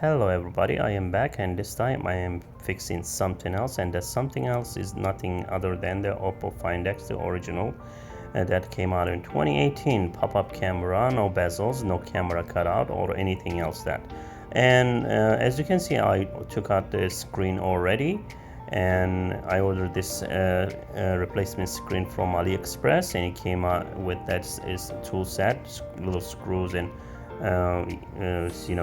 Hello everybody, I am back and this time I am fixing something else, and that something else is nothing other than the Oppo Find X, the original that came out in 2018. Pop-up camera, no bezels, no camera cutout or anything else that. And as you can see, I took out the screen already, and I ordered this replacement screen from AliExpress, and it came out with that is tool set, little screws and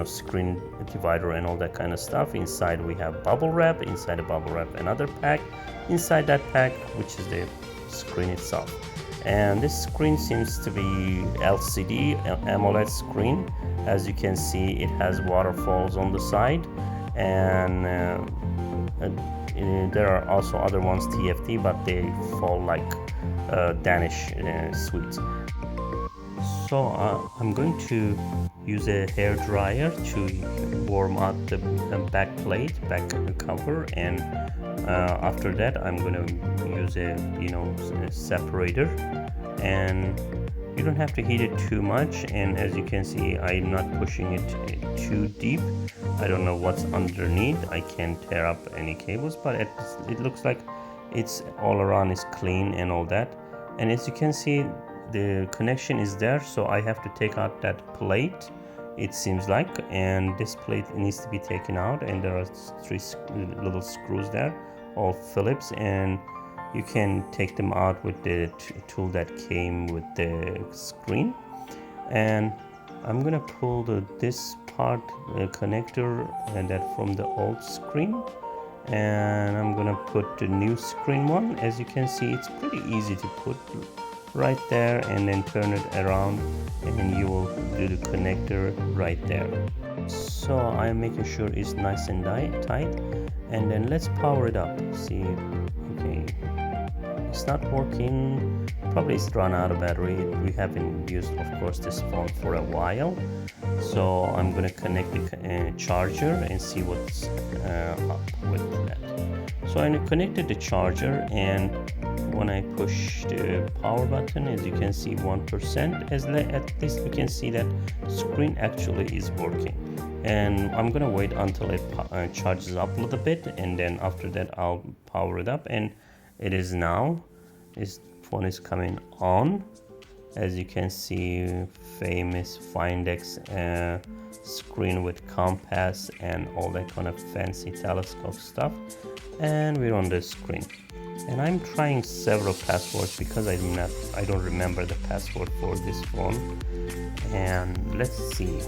screen divider and all that kind of stuff. Inside we have bubble wrap, inside the bubble wrap another pack, inside that pack which is the screen itself. And this screen seems to be LCD AMOLED screen. As you can see, it has waterfalls on the side, and there are also other ones TFT, but they fall like Danish sweets. So I'm going to use a hair dryer to warm up the back plate, back cover, and after that I'm going to use a separator. And you don't have to heat it too much, and as you can see, I'm not pushing it too deep. I don't know what's underneath. I can't tear up any cables, but it looks like it's all around is clean and all that. And as you can see, the connection is there, so I have to take out that plate, it seems like, and this plate needs to be taken out, and there are 3 little screws there, all Phillips, and you can take them out with the tool that came with the screen. And I'm gonna pull this part connector and that from the old screen, and I'm gonna put the new screen one. As you can see, it's pretty easy to put right there, and then turn it around and you will do the connector right there. So I'm making sure it's nice and tight, and then let's power it up. See, okay, it's not working, probably it's run out of battery. We haven't used, of course, this phone for a while, so I'm gonna connect the charger and see what's up with that. So I connected the charger, and when I push the power button, as you can see, 1%, at least we can see that screen actually is working. And I'm gonna wait until it charges up a little bit, and then after that I'll power it up. And it is now, this phone is coming on. As you can see, famous Find X screen with compass and all that kind of fancy telescope stuff, and we're on the screen. And I'm trying several passwords because I don't remember the password for this phone. And let's see.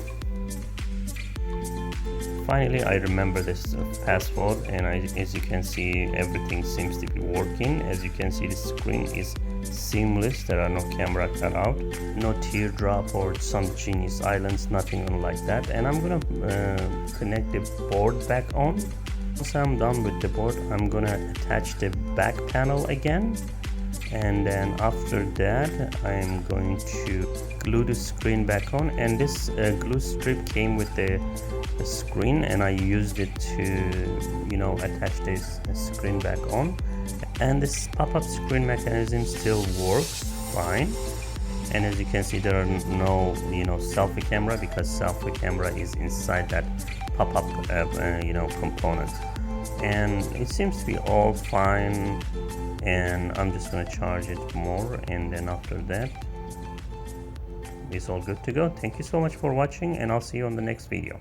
Finally, I remember this password, and as you can see, everything seems to be working. As you can see, the screen is seamless. There are no camera cutout, no teardrop or some genius islands, nothing like that. And I'm gonna connect the board back on. Once I'm done with the board, I'm gonna attach the back panel again, and then after that I'm going to glue the screen back on. And this glue strip came with the screen, and I used it to attach this screen back on. And this pop-up screen mechanism still works fine. And as you can see, there are no selfie camera, because selfie camera is inside that pop-up component. And it seems to be all fine, and I'm just going to charge it more, and then after that it's all good to go. Thank you so much for watching, and I'll see you on the next video.